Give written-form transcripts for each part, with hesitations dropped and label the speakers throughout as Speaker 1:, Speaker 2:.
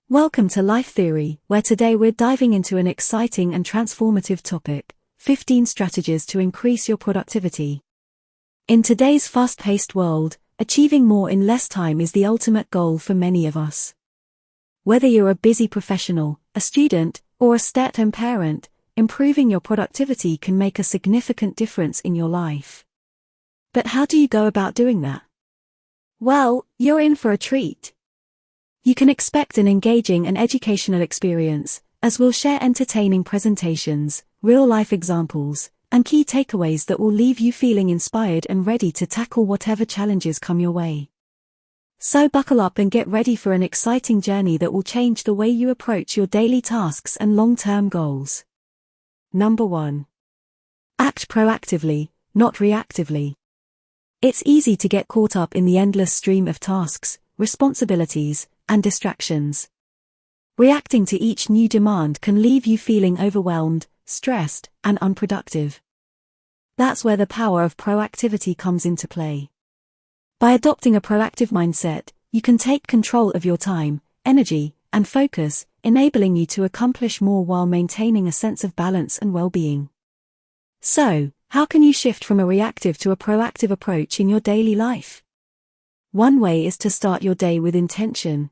Speaker 1: Welcome to Life Theory, where today we're diving into an exciting and transformative topic: 15 strategies to increase your productivity. In today's fast-paced world, achieving more in less time is the ultimate goal for many of us. Whether you're a busy professional, a student, or a stay-at-home parent, improving your productivity can make a significant difference in your life. But how do you go about doing that? Well, you're in for a treat. You can expect an engaging and educational experience, as we'll share entertaining presentations, real-life examples, and key takeaways that will leave you feeling inspired and ready to tackle whatever challenges come your way. So buckle up and get ready for an exciting journey that will change the way you approach your daily tasks and long-term goals. Number 1. Act proactively, not reactively. It's easy to get caught up in the endless stream of tasks, responsibilities, and distractions. Reacting to each new demand can leave you feeling overwhelmed, stressed, and unproductive. That's where the power of proactivity comes into play. By adopting a proactive mindset, you can take control of your time, energy, and focus, enabling you to accomplish more while maintaining a sense of balance and well-being. So, how can you shift from a reactive to a proactive approach in your daily life? One way is to start your day with intention.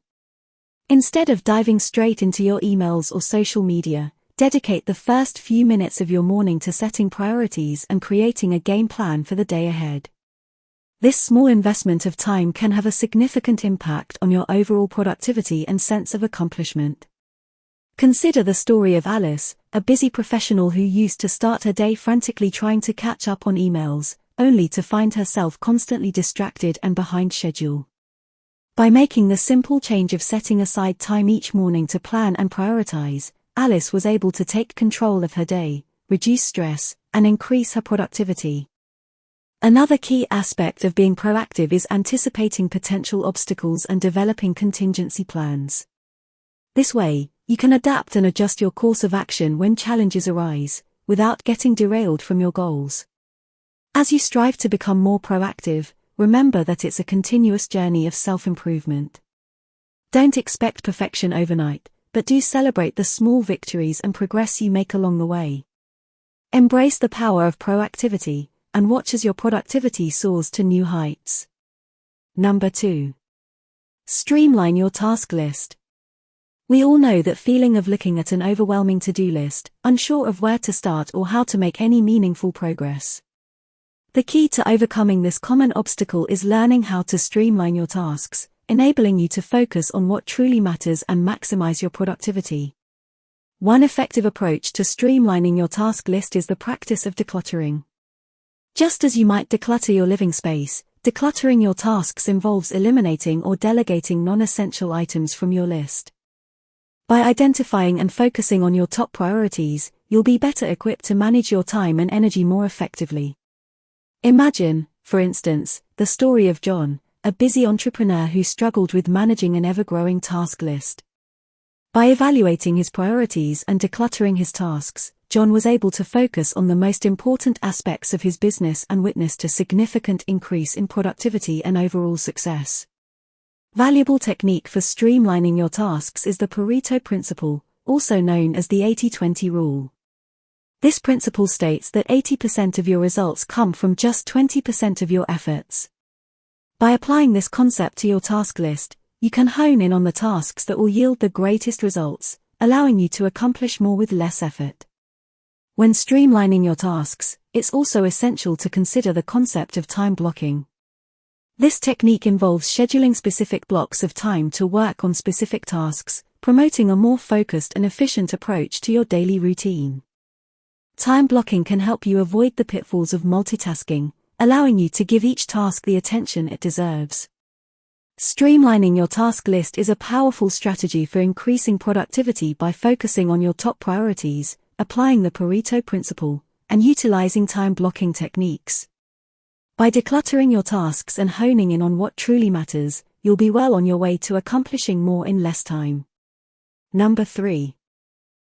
Speaker 1: Instead of diving straight into your emails or social media, dedicate the first few minutes of your morning to setting priorities and creating a game plan for the day ahead. This small investment of time can have a significant impact on your overall productivity and sense of accomplishment. Consider the story of Alice, a busy professional who used to start her day frantically trying to catch up on emails, only to find herself constantly distracted and behind schedule. By making the simple change of setting aside time each morning to plan and prioritize, Alice was able to take control of her day, reduce stress, and increase her productivity. Another key aspect of being proactive is anticipating potential obstacles and developing contingency plans. This way, you can adapt and adjust your course of action when challenges arise, without getting derailed from your goals. As you strive to become more proactive, remember that it's a continuous journey of self-improvement. Don't expect perfection overnight, but do celebrate the small victories and progress you make along the way. Embrace the power of proactivity, and watch as your productivity soars to new heights. Number 2. Streamline your task list. We all know that feeling of looking at an overwhelming to-do list, unsure of where to start or how to make any meaningful progress. The key to overcoming this common obstacle is learning how to streamline your tasks, enabling you to focus on what truly matters and maximize your productivity. One effective approach to streamlining your task list is the practice of decluttering. Just as you might declutter your living space, decluttering your tasks involves eliminating or delegating non-essential items from your list. By identifying and focusing on your top priorities, you'll be better equipped to manage your time and energy more effectively. Imagine, for instance, the story of John, a busy entrepreneur who struggled with managing an ever-growing task list. By evaluating his priorities and decluttering his tasks, John was able to focus on the most important aspects of his business and witnessed a significant increase in productivity and overall success. Valuable technique for streamlining your tasks is the Pareto principle, also known as the 80-20 rule. This principle states that 80% of your results come from just 20% of your efforts. By applying this concept to your task list, you can hone in on the tasks that will yield the greatest results, allowing you to accomplish more with less effort. When streamlining your tasks, it's also essential to consider the concept of time blocking. This technique involves scheduling specific blocks of time to work on specific tasks, promoting a more focused and efficient approach to your daily routine. Time blocking can help you avoid the pitfalls of multitasking, allowing you to give each task the attention it deserves. Streamlining your task list is a powerful strategy for increasing productivity by focusing on your top priorities, applying the Pareto principle, and utilizing time blocking techniques. By decluttering your tasks and honing in on what truly matters, you'll be well on your way to accomplishing more in less time. Number 3.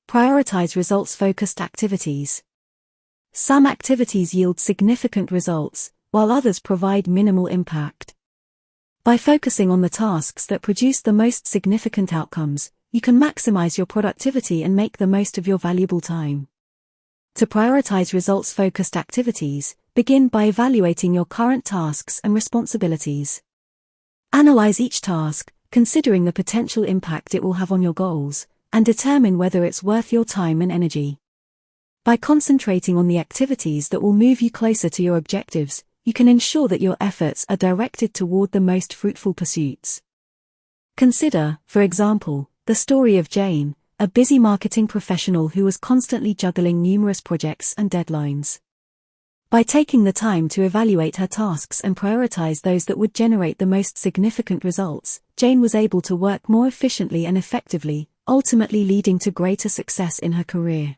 Speaker 1: Prioritize results-focused activities. Some activities yield significant results, while others provide minimal impact. By focusing on the tasks that produce the most significant outcomes, you can maximize your productivity and make the most of your valuable time. To prioritize results-focused activities, begin by evaluating your current tasks and responsibilities. Analyze each task, considering the potential impact it will have on your goals, and determine whether it's worth your time and energy. By concentrating on the activities that will move you closer to your objectives, you can ensure that your efforts are directed toward the most fruitful pursuits. Consider, for example, the story of Jane, a busy marketing professional who was constantly juggling numerous projects and deadlines. By taking the time to evaluate her tasks and prioritize those that would generate the most significant results, Jane was able to work more efficiently and effectively, ultimately leading to greater success in her career.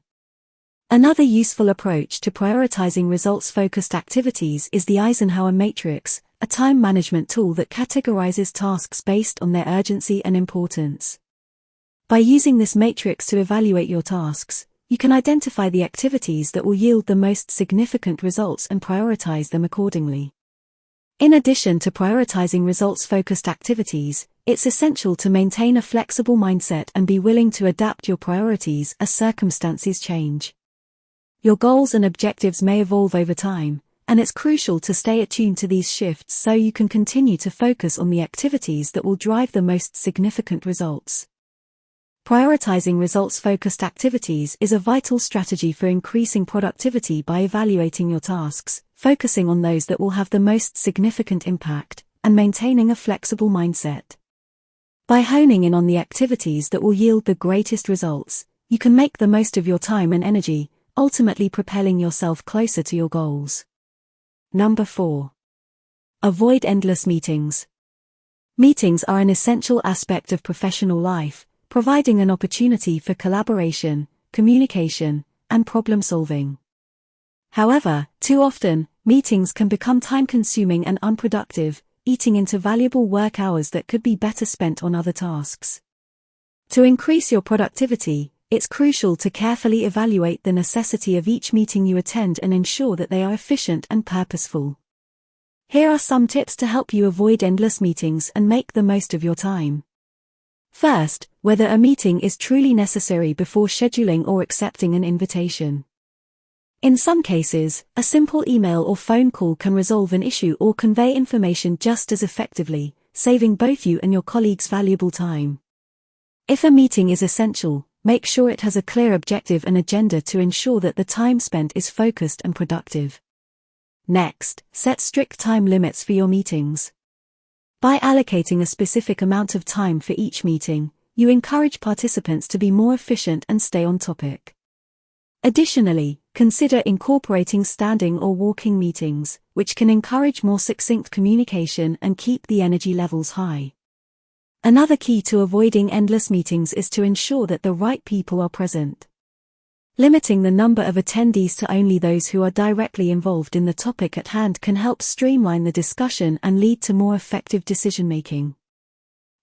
Speaker 1: Another useful approach to prioritizing results-focused activities is the Eisenhower Matrix, a time management tool that categorizes tasks based on their urgency and importance. By using this matrix to evaluate your tasks, you can identify the activities that will yield the most significant results and prioritize them accordingly. In addition to prioritizing results-focused activities, it's essential to maintain a flexible mindset and be willing to adapt your priorities as circumstances change. Your goals and objectives may evolve over time, and it's crucial to stay attuned to these shifts so you can continue to focus on the activities that will drive the most significant results. Prioritizing results-focused activities is a vital strategy for increasing productivity by evaluating your tasks, focusing on those that will have the most significant impact, and maintaining a flexible mindset. By honing in on the activities that will yield the greatest results, you can make the most of your time and energy, ultimately propelling yourself closer to your goals. Number 4. Avoid endless meetings. Meetings are an essential aspect of professional life, providing an opportunity for collaboration, communication, and problem-solving. However, too often, meetings can become time-consuming and unproductive, eating into valuable work hours that could be better spent on other tasks. To increase your productivity, it's crucial to carefully evaluate the necessity of each meeting you attend and ensure that they are efficient and purposeful. Here are some tips to help you avoid endless meetings and make the most of your time. First, whether a meeting is truly necessary before scheduling or accepting an invitation. In some cases, a simple email or phone call can resolve an issue or convey information just as effectively, saving both you and your colleagues valuable time. If a meeting is essential, make sure it has a clear objective and agenda to ensure that the time spent is focused and productive. Next, set strict time limits for your meetings. By allocating a specific amount of time for each meeting, you encourage participants to be more efficient and stay on topic. Additionally, consider incorporating standing or walking meetings, which can encourage more succinct communication and keep the energy levels high. Another key to avoiding endless meetings is to ensure that the right people are present. Limiting the number of attendees to only those who are directly involved in the topic at hand can help streamline the discussion and lead to more effective decision-making.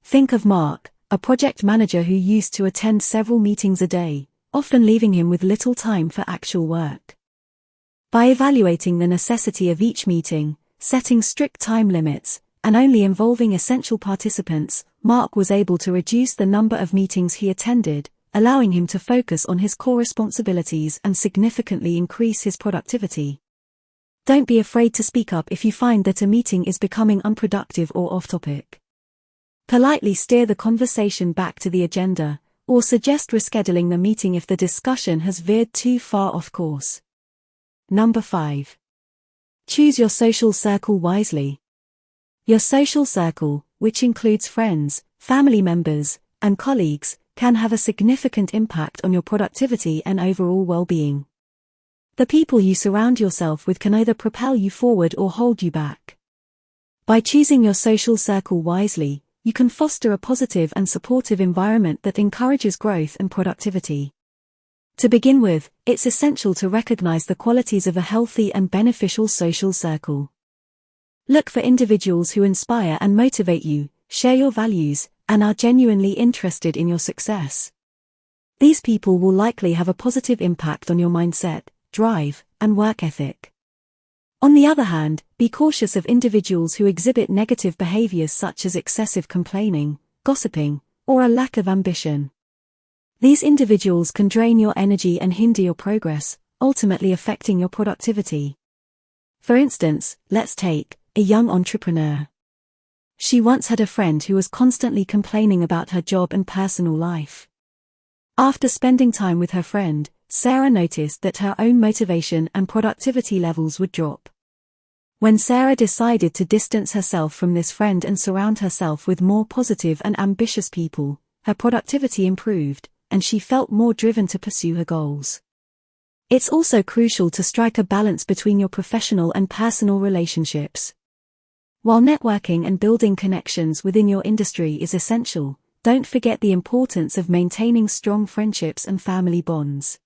Speaker 1: Think of Mark, a project manager who used to attend several meetings a day, often leaving him with little time for actual work. By evaluating the necessity of each meeting, setting strict time limits, and only involving essential participants, Mark was able to reduce the number of meetings he attended, allowing him to focus on his core responsibilities and significantly increase his productivity. Don't be afraid to speak up if you find that a meeting is becoming unproductive or off-topic. Politely steer the conversation back to the agenda, or suggest rescheduling the meeting if the discussion has veered too far off course. Number 5. Choose your social circle wisely. Your social circle, which includes friends, family members, and colleagues, can have a significant impact on your productivity and overall well-being. The people you surround yourself with can either propel you forward or hold you back. By choosing your social circle wisely, you can foster a positive and supportive environment that encourages growth and productivity. To begin with, it's essential to recognize the qualities of a healthy and beneficial social circle. Look for individuals who inspire and motivate you, share your values, and are genuinely interested in your success. These people will likely have a positive impact on your mindset, drive, and work ethic. On the other hand, be cautious of individuals who exhibit negative behaviors such as excessive complaining, gossiping, or a lack of ambition. These individuals can drain your energy and hinder your progress, ultimately affecting your productivity. For instance, let's take a young entrepreneur. She once had a friend who was constantly complaining about her job and personal life. After spending time with her friend, Sarah noticed that her own motivation and productivity levels would drop. When Sarah decided to distance herself from this friend and surround herself with more positive and ambitious people, her productivity improved, and she felt more driven to pursue her goals. It's also crucial to strike a balance between your professional and personal relationships. While networking and building connections within your industry is essential, don't forget the importance of maintaining strong friendships and family bonds.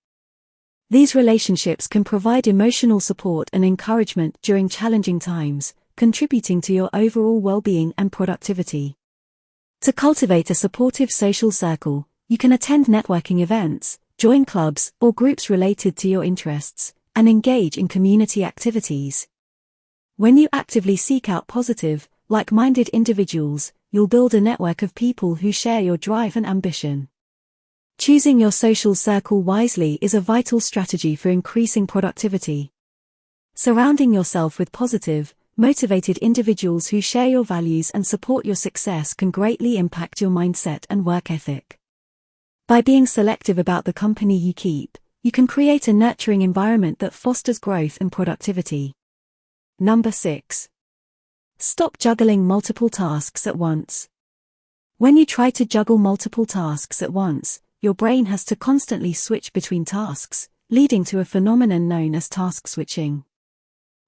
Speaker 1: These relationships can provide emotional support and encouragement during challenging times, contributing to your overall well-being and productivity. To cultivate a supportive social circle, you can attend networking events, join clubs or groups related to your interests, and engage in community activities. When you actively seek out positive, like-minded individuals, you'll build a network of people who share your drive and ambition. Choosing your social circle wisely is a vital strategy for increasing productivity. Surrounding yourself with positive, motivated individuals who share your values and support your success can greatly impact your mindset and work ethic. By being selective about the company you keep, you can create a nurturing environment that fosters growth and productivity. Number 6. Stop juggling multiple tasks at once. When you try to juggle multiple tasks at once, your brain has to constantly switch between tasks, leading to a phenomenon known as task switching.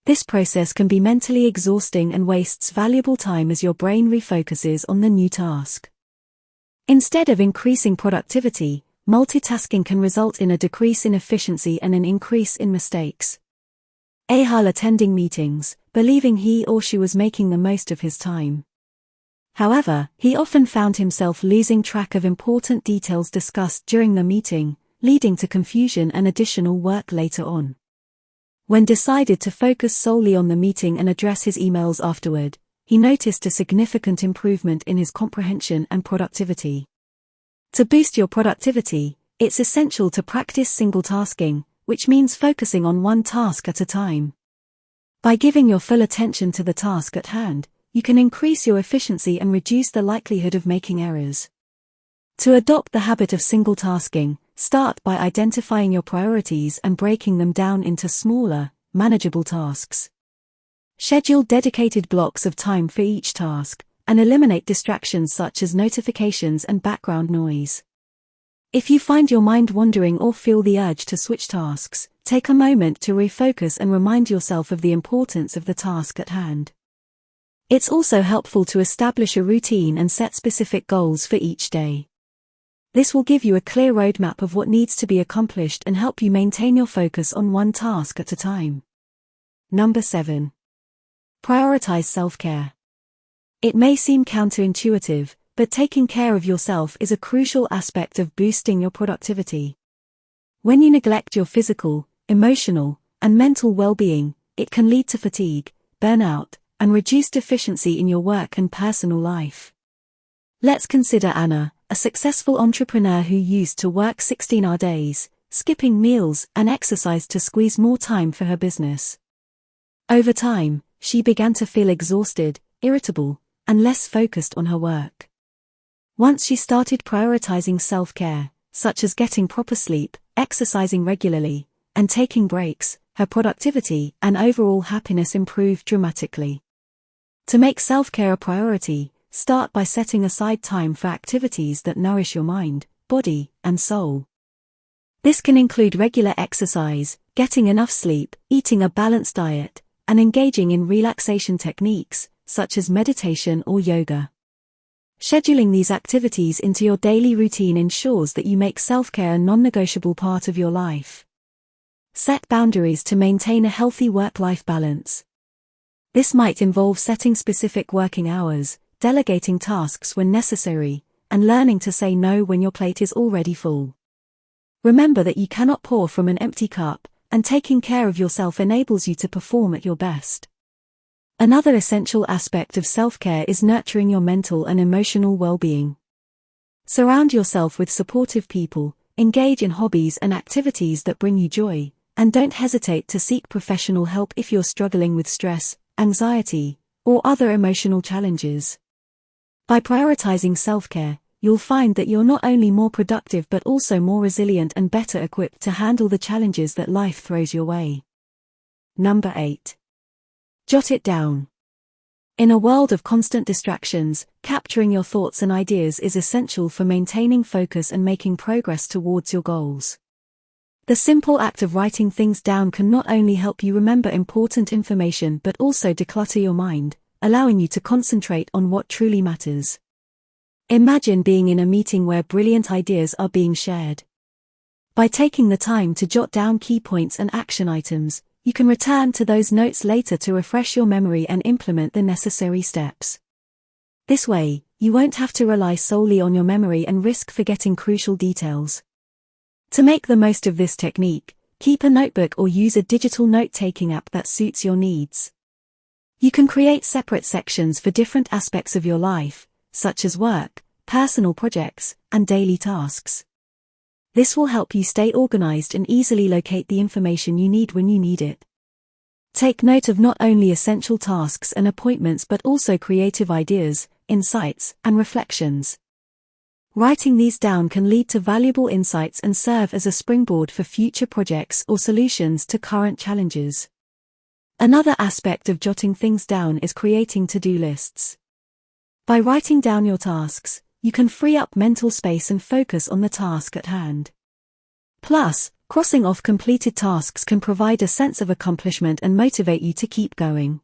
Speaker 1: This process can be mentally exhausting and wastes valuable time as your brain refocuses on the new task. Instead of increasing productivity, multitasking can result in a decrease in efficiency and an increase in mistakes. Ahal attending meetings, believing he or she was making the most of his time. However, he often found himself losing track of important details discussed during the meeting, leading to confusion and additional work later on. When decided to focus solely on the meeting and address his emails afterward, he noticed a significant improvement in his comprehension and productivity. To boost your productivity, it's essential to practice single tasking, which means focusing on one task at a time. By giving your full attention to the task at hand, you can increase your efficiency and reduce the likelihood of making errors. To adopt the habit of single tasking, start by identifying your priorities and breaking them down into smaller, manageable tasks. Schedule dedicated blocks of time for each task, and eliminate distractions such as notifications and background noise. If you find your mind wandering or feel the urge to switch tasks, take a moment to refocus and remind yourself of the importance of the task at hand. It's also helpful to establish a routine and set specific goals for each day. This will give you a clear roadmap of what needs to be accomplished and help you maintain your focus on one task at a time. Number 7. Prioritize self-care. It may seem counterintuitive, but taking care of yourself is a crucial aspect of boosting your productivity. When you neglect your physical, emotional, and mental well-being, it can lead to fatigue, burnout, and reduced efficiency in your work and personal life. Let's consider Anna, a successful entrepreneur who used to work 16-hour days, skipping meals and exercise to squeeze more time for her business. Over time, she began to feel exhausted, irritable, and less focused on her work. Once she started prioritizing self-care, such as getting proper sleep, exercising regularly, and taking breaks, her productivity and overall happiness improved dramatically. To make self-care a priority, start by setting aside time for activities that nourish your mind, body, and soul. This can include regular exercise, getting enough sleep, eating a balanced diet, and engaging in relaxation techniques, such as meditation or yoga. Scheduling these activities into your daily routine ensures that you make self-care a non-negotiable part of your life. Set boundaries to maintain a healthy work-life balance. This might involve setting specific working hours, delegating tasks when necessary, and learning to say no when your plate is already full. Remember that you cannot pour from an empty cup, and taking care of yourself enables you to perform at your best. Another essential aspect of self-care is nurturing your mental and emotional well-being. Surround yourself with supportive people, engage in hobbies and activities that bring you joy, and don't hesitate to seek professional help if you're struggling with stress, anxiety, or other emotional challenges. By prioritizing self-care, you'll find that you're not only more productive but also more resilient and better equipped to handle the challenges that life throws your way. Number 8. Jot it down. In a world of constant distractions, capturing your thoughts and ideas is essential for maintaining focus and making progress towards your goals. The simple act of writing things down can not only help you remember important information but also declutter your mind, allowing you to concentrate on what truly matters. Imagine being in a meeting where brilliant ideas are being shared. By taking the time to jot down key points and action items, you can return to those notes later to refresh your memory and implement the necessary steps. This way, you won't have to rely solely on your memory and risk forgetting crucial details. To make the most of this technique, keep a notebook or use a digital note-taking app that suits your needs. You can create separate sections for different aspects of your life, such as work, personal projects, and daily tasks. This will help you stay organized and easily locate the information you need when you need it. Take note of not only essential tasks and appointments but also creative ideas, insights, and reflections. Writing these down can lead to valuable insights and serve as a springboard for future projects or solutions to current challenges. Another aspect of jotting things down is creating to-do lists. By writing down your tasks, you can free up mental space and focus on the task at hand. Plus, crossing off completed tasks can provide a sense of accomplishment and motivate you to keep going.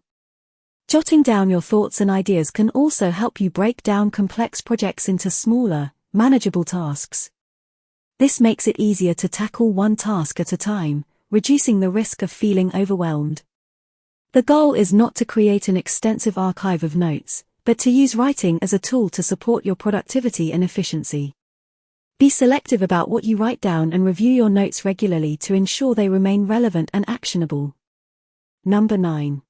Speaker 1: Jotting down your thoughts and ideas can also help you break down complex projects into smaller, manageable tasks. This makes it easier to tackle one task at a time, reducing the risk of feeling overwhelmed. The goal is not to create an extensive archive of notes, but to use writing as a tool to support your productivity and efficiency. Be selective about what you write down and review your notes regularly to ensure they remain relevant and actionable. Number 9.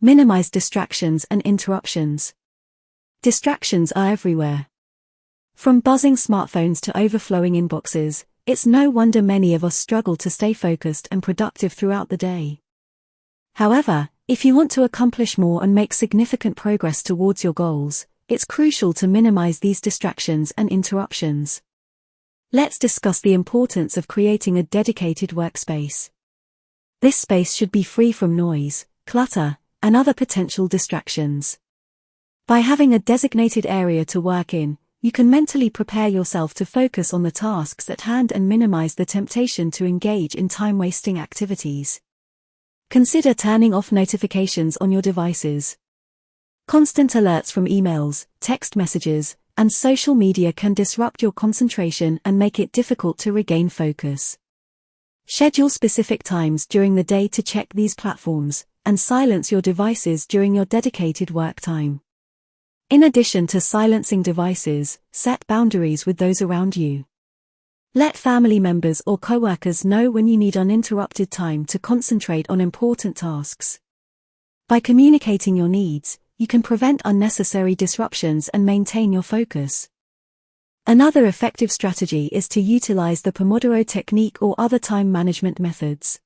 Speaker 1: Minimize distractions and interruptions. Distractions are everywhere. From buzzing smartphones to overflowing inboxes, it's no wonder many of us struggle to stay focused and productive throughout the day. However, if you want to accomplish more and make significant progress towards your goals, it's crucial to minimize these distractions and interruptions. Let's discuss the importance of creating a dedicated workspace. This space should be free from noise, clutter, and other potential distractions. By having a designated area to work in, you can mentally prepare yourself to focus on the tasks at hand and minimize the temptation to engage in time-wasting activities. Consider turning off notifications on your devices. Constant alerts from emails, text messages, and social media can disrupt your concentration and make it difficult to regain focus. Schedule specific times during the day to check these platforms, and silence your devices during your dedicated work time. In addition to silencing devices, set boundaries with those around you. Let family members or coworkers know when you need uninterrupted time to concentrate on important tasks. By communicating your needs, you can prevent unnecessary disruptions and maintain your focus. Another effective strategy is to utilize the Pomodoro technique or other time management methods.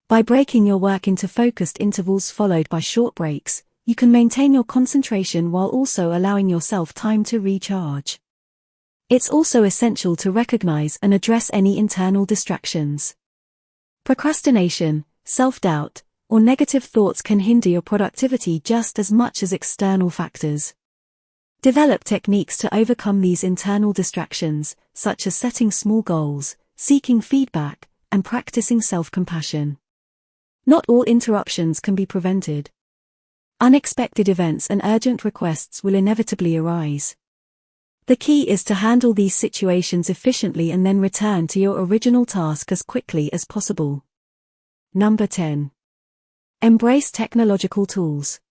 Speaker 1: By breaking your work into focused intervals followed by short breaks, you can maintain your concentration while also allowing yourself time to recharge. It's also essential to recognize and address any internal distractions. Procrastination, self-doubt, or negative thoughts can hinder your productivity just as much as external factors. Develop techniques to overcome these internal distractions, such as setting small goals, seeking feedback, and practicing self-compassion. Not all interruptions can be prevented. Unexpected events and urgent requests will inevitably arise. The key is to handle these situations efficiently and then return to your original task as quickly as possible. Number 10. Embrace technological tools.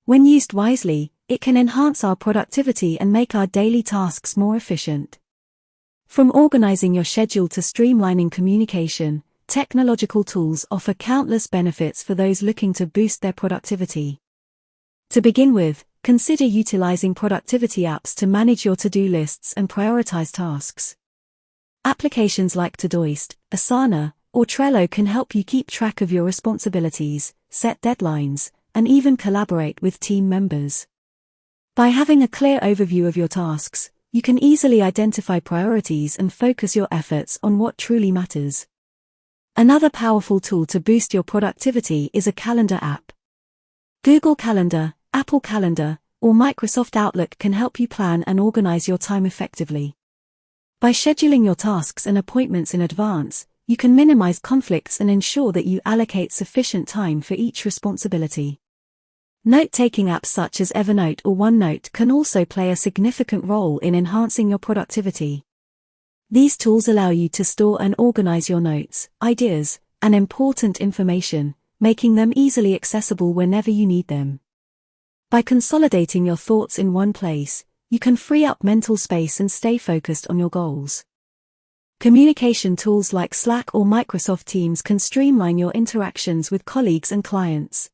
Speaker 1: When used wisely, it can enhance our productivity and make our daily tasks more efficient. From organizing your schedule to streamlining communication, technological tools offer countless benefits for those looking to boost their productivity. To begin with, consider utilizing productivity apps to manage your to-do lists and prioritize tasks. Applications like Todoist, Asana, or Trello can help you keep track of your responsibilities, set deadlines, and even collaborate with team members. By having a clear overview of your tasks, you can easily identify priorities and focus your efforts on what truly matters. Another powerful tool to boost your productivity is a calendar app. Google Calendar, Apple Calendar, or Microsoft Outlook can help you plan and organize your time effectively. By scheduling your tasks and appointments in advance, you can minimize conflicts and ensure that you allocate sufficient time for each responsibility. Note-taking apps such as Evernote or OneNote can also play a significant role in enhancing your productivity. These tools allow you to store and organize your notes, ideas, and important information, making them easily accessible whenever you need them. By consolidating your thoughts in one place, you can free up mental space and stay focused on your goals. Communication tools like Slack or Microsoft Teams can streamline your interactions with colleagues and clients.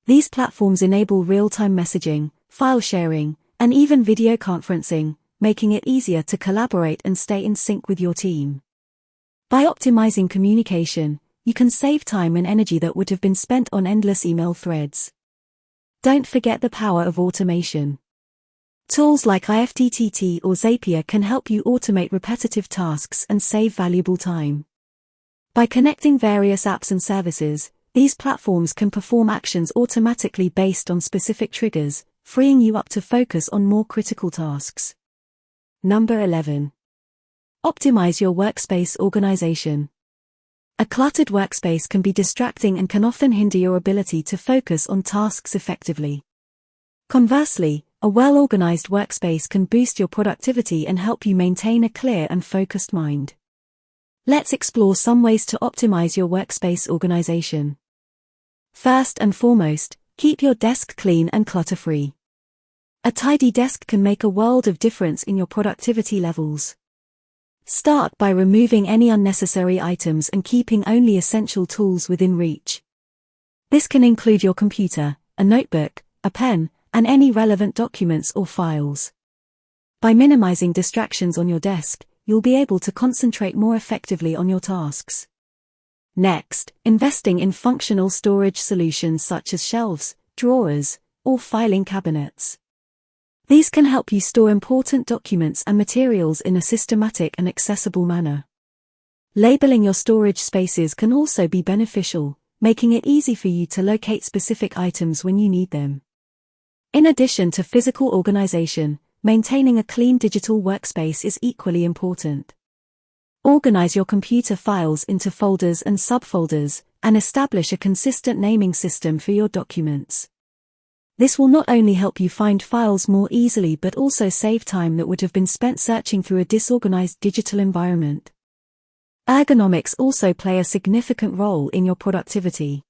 Speaker 1: These platforms enable real-time messaging, file sharing, and even video conferencing, making it easier to collaborate and stay in sync with your team. By optimizing communication, you can save time and energy that would have been spent on endless email threads. Don't forget the power of automation. Tools like IFTTT or Zapier can help you automate repetitive tasks and save valuable time. By connecting various apps and services, these platforms can perform actions automatically based on specific triggers, freeing you up to focus on more critical tasks. Number 11. Optimize your workspace organization. A cluttered workspace can be distracting and can often hinder your ability to focus on tasks effectively. Conversely, a well-organized workspace can boost your productivity and help you maintain a clear and focused mind. Let's explore some ways to optimize your workspace organization. First and foremost, keep your desk clean and clutter-free. A tidy desk can make a world of difference in your productivity levels. Start by removing any unnecessary items and keeping only essential tools within reach. This can include your computer, a notebook, a pen, and any relevant documents or files. By minimizing distractions on your desk, you'll be able to concentrate more effectively on your tasks. Next, investing in functional storage solutions such as shelves, drawers, or filing cabinets. These can help you store important documents and materials in a systematic and accessible manner. Labeling your storage spaces can also be beneficial, making it easy for you to locate specific items when you need them. In addition to physical organization, maintaining a clean digital workspace is equally important. Organize your computer files into folders and subfolders, and establish a consistent naming system for your documents. This will not only help you find files more easily but also save time that would have been spent searching through a disorganized digital environment. Ergonomics also play a significant role in your productivity.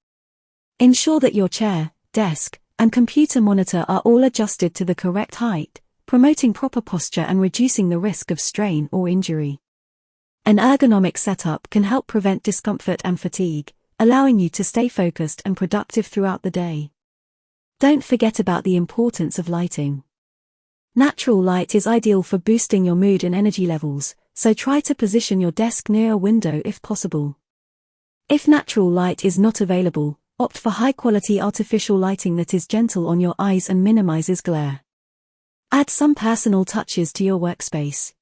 Speaker 1: Ensure that your chair, desk, and computer monitor are all adjusted to the correct height, promoting proper posture and reducing the risk of strain or injury. An ergonomic setup can help prevent discomfort and fatigue, allowing you to stay focused and productive throughout the day. Don't forget about the importance of lighting. Natural light is ideal for boosting your mood and energy levels, so try to position your desk near a window if possible. If natural light is not available, opt for high-quality artificial lighting that is gentle on your eyes and minimizes glare. Add some personal touches to your workspace.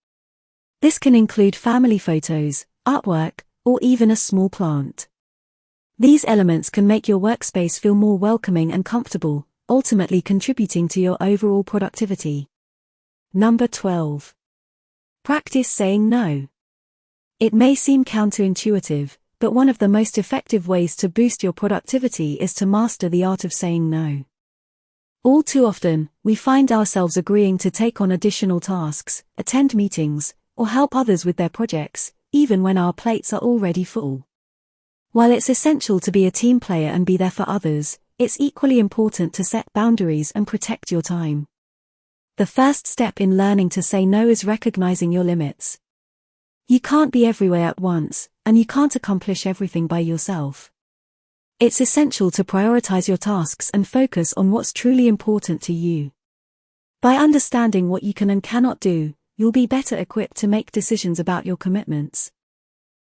Speaker 1: This can include family photos, artwork, or even a small plant. These elements can make your workspace feel more welcoming and comfortable, ultimately contributing to your overall productivity. Number 12. Practice saying no. It may seem counterintuitive, but one of the most effective ways to boost your productivity is to master the art of saying no. All too often, we find ourselves agreeing to take on additional tasks, attend meetings, or help others with their projects, even when our plates are already full. While it's essential to be a team player and be there for others, it's equally important to set boundaries and protect your time. The first step in learning to say no is recognizing your limits. You can't be everywhere at once, and you can't accomplish everything by yourself. It's essential to prioritize your tasks and focus on what's truly important to you. By understanding what you can and cannot do, you'll be better equipped to make decisions about your commitments.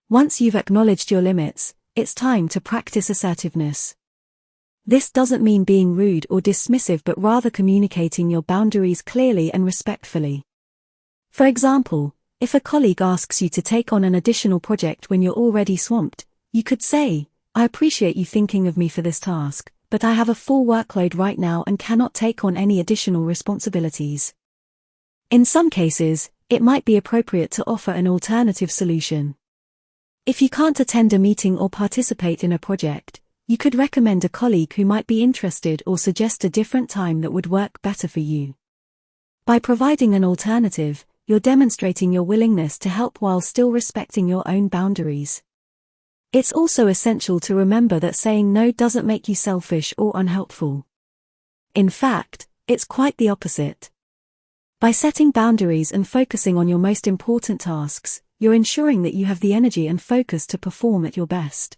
Speaker 1: Once you've acknowledged your limits, it's time to practice assertiveness. This doesn't mean being rude or dismissive, but rather communicating your boundaries clearly and respectfully. For example, if a colleague asks you to take on an additional project when you're already swamped, you could say, "I appreciate you thinking of me for this task, but I have a full workload right now and cannot take on any additional responsibilities." In some cases, it might be appropriate to offer an alternative solution. If you can't attend a meeting or participate in a project, you could recommend a colleague who might be interested or suggest a different time that would work better for you. By providing an alternative, you're demonstrating your willingness to help while still respecting your own boundaries. It's also essential to remember that saying no doesn't make you selfish or unhelpful. In fact, it's quite the opposite. By setting boundaries and focusing on your most important tasks, you're ensuring that you have the energy and focus to perform at your best.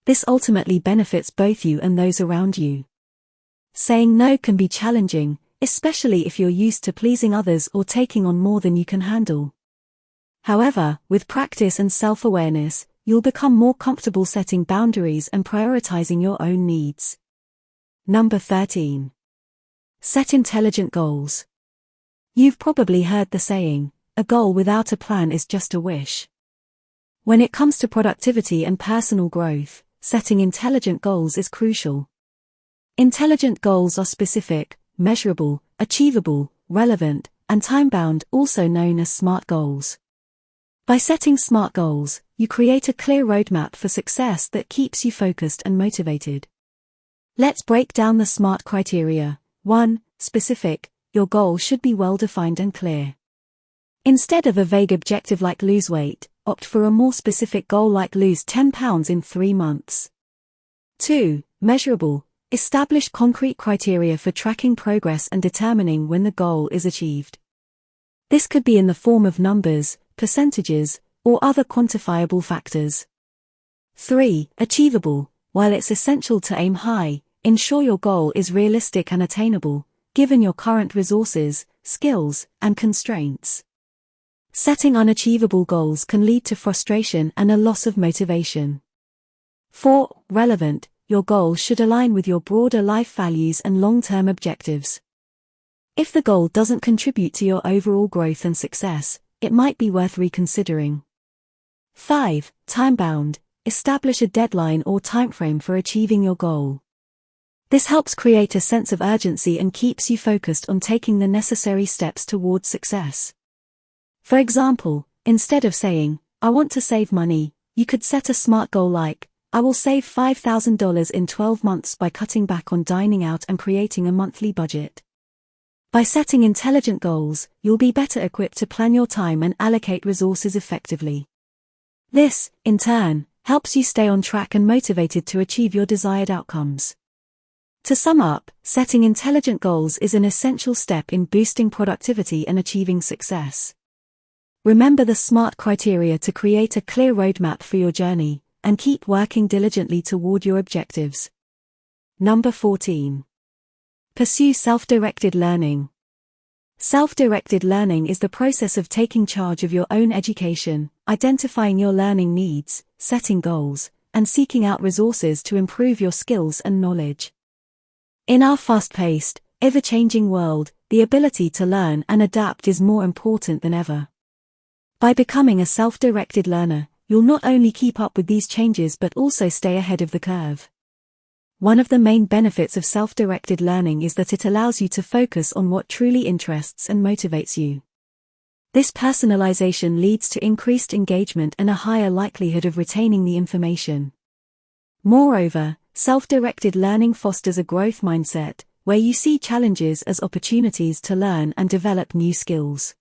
Speaker 1: This ultimately benefits both you and those around you. Saying no can be challenging, especially if you're used to pleasing others or taking on more than you can handle. However, with practice and self-awareness, you'll become more comfortable setting boundaries and prioritizing your own needs. Number 13. Set intelligent goals. You've probably heard the saying, "A goal without a plan is just a wish." When it comes to productivity and personal growth, setting intelligent goals is crucial. Intelligent goals are specific, measurable, achievable, relevant, and time-bound, also known as SMART goals. By setting SMART goals, you create a clear roadmap for success that keeps you focused and motivated. Let's break down the SMART criteria. 1. Specific. Your goal should be well-defined and clear. Instead of a vague objective like lose weight, opt for a more specific goal like lose 10 pounds in 3 months. 2. Measurable. Establish concrete criteria for tracking progress and determining when the goal is achieved. This could be in the form of numbers, percentages, or other quantifiable factors. 3. Achievable. While it's essential to aim high, ensure your goal is realistic and attainable, given your current resources, skills, and constraints. Setting unachievable goals can lead to frustration and a loss of motivation. 4. Relevant. Your goal should align with your broader life values and long-term objectives. If the goal doesn't contribute to your overall growth and success, it might be worth reconsidering. 5. Time-bound. Establish a deadline or timeframe for achieving your goal. This helps create a sense of urgency and keeps you focused on taking the necessary steps towards success. For example, instead of saying, "I want to save money," you could set a SMART goal like, "I will save $5,000 in 12 months by cutting back on dining out and creating a monthly budget." By setting intelligent goals, you'll be better equipped to plan your time and allocate resources effectively. This, in turn, helps you stay on track and motivated to achieve your desired outcomes. To sum up, setting intelligent goals is an essential step in boosting productivity and achieving success. Remember the SMART criteria to create a clear roadmap for your journey, and keep working diligently toward your objectives. Number 14. Pursue self-directed learning. Self-directed learning is the process of taking charge of your own education, identifying your learning needs, setting goals, and seeking out resources to improve your skills and knowledge. In our fast-paced, ever-changing world, the ability to learn and adapt is more important than ever. By becoming a self-directed learner, you'll not only keep up with these changes but also stay ahead of the curve. One of the main benefits of self-directed learning is that it allows you to focus on what truly interests and motivates you. This personalization leads to increased engagement and a higher likelihood of retaining the information. Moreover, self-directed learning fosters a growth mindset, where you see challenges as opportunities to learn and develop new skills.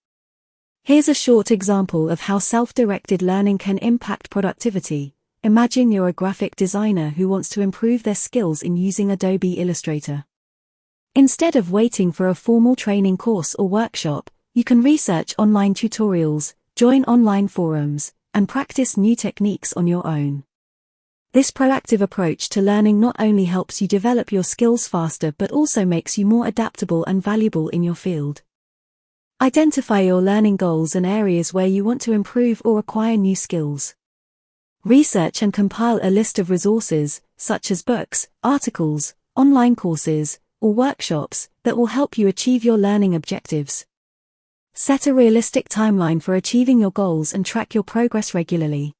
Speaker 1: Here's a short example of how self-directed learning can impact productivity. Imagine you're a graphic designer who wants to improve their skills in using Adobe Illustrator. Instead of waiting for a formal training course or workshop, you can research online tutorials, join online forums, and practice new techniques on your own. This proactive approach to learning not only helps you develop your skills faster but also makes you more adaptable and valuable in your field. Identify your learning goals and areas where you want to improve or acquire new skills. Research and compile a list of resources, such as books, articles, online courses, or workshops, that will help you achieve your learning objectives. Set a realistic timeline for achieving your goals and track your progress regularly.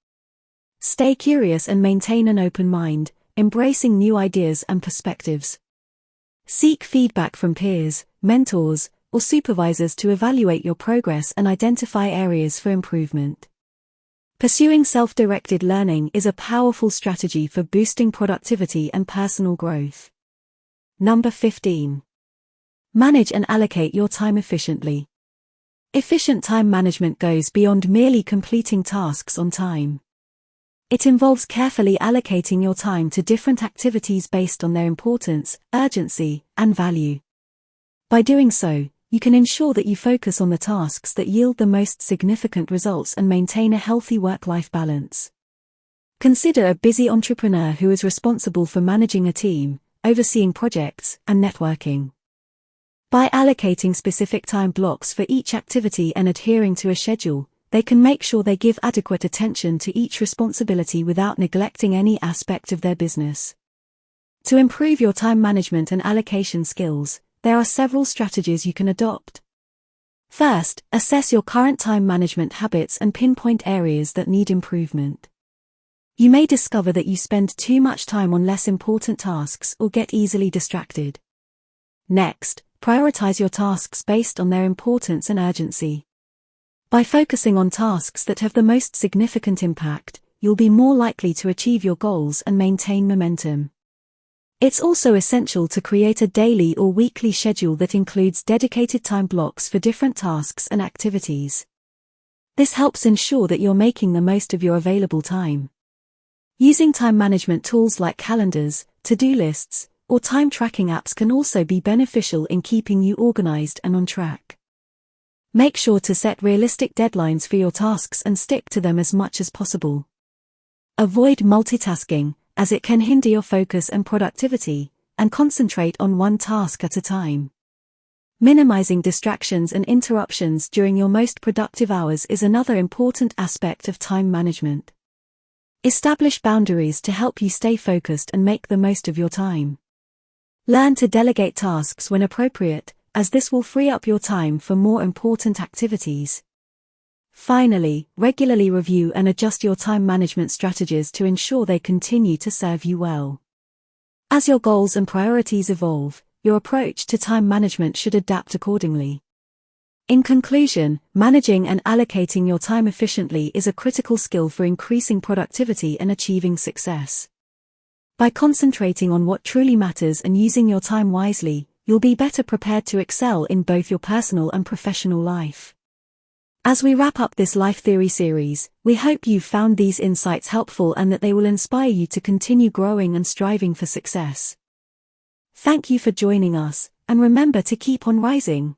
Speaker 1: Stay curious and maintain an open mind, embracing new ideas and perspectives. Seek feedback from peers, mentors, or supervisors to evaluate your progress and identify areas for improvement. Pursuing self-directed learning is a powerful strategy for boosting productivity and personal growth. Number 15. Manage and allocate your time efficiently. Efficient time management goes beyond merely completing tasks on time. It involves carefully allocating your time to different activities based on their importance, urgency, and value. By doing so, you can ensure that you focus on the tasks that yield the most significant results and maintain a healthy work-life balance. Consider a busy entrepreneur who is responsible for managing a team, overseeing projects, and networking. By allocating specific time blocks for each activity and adhering to a schedule, they can make sure they give adequate attention to each responsibility without neglecting any aspect of their business. To improve your time management and allocation skills, there are several strategies you can adopt. First, assess your current time management habits and pinpoint areas that need improvement. You may discover that you spend too much time on less important tasks or get easily distracted. Next, prioritize your tasks based on their importance and urgency. By focusing on tasks that have the most significant impact, you'll be more likely to achieve your goals and maintain momentum. It's also essential to create a daily or weekly schedule that includes dedicated time blocks for different tasks and activities. This helps ensure that you're making the most of your available time. Using time management tools like calendars, to-do lists, or time tracking apps can also be beneficial in keeping you organized and on track. Make sure to set realistic deadlines for your tasks and stick to them as much as possible. Avoid multitasking, as it can hinder your focus and productivity, and concentrate on one task at a time. Minimizing distractions and interruptions during your most productive hours is another important aspect of time management. Establish boundaries to help you stay focused and make the most of your time. Learn to delegate tasks when appropriate, as this will free up your time for more important activities. Finally, regularly review and adjust your time management strategies to ensure they continue to serve you well. As your goals and priorities evolve, your approach to time management should adapt accordingly. In conclusion, managing and allocating your time efficiently is a critical skill for increasing productivity and achieving success. By concentrating on what truly matters and using your time wisely, you'll be better prepared to excel in both your personal and professional life. As we wrap up this Life Theory series, we hope you've found these insights helpful and that they will inspire you to continue growing and striving for success. Thank you for joining us, and remember to keep on rising.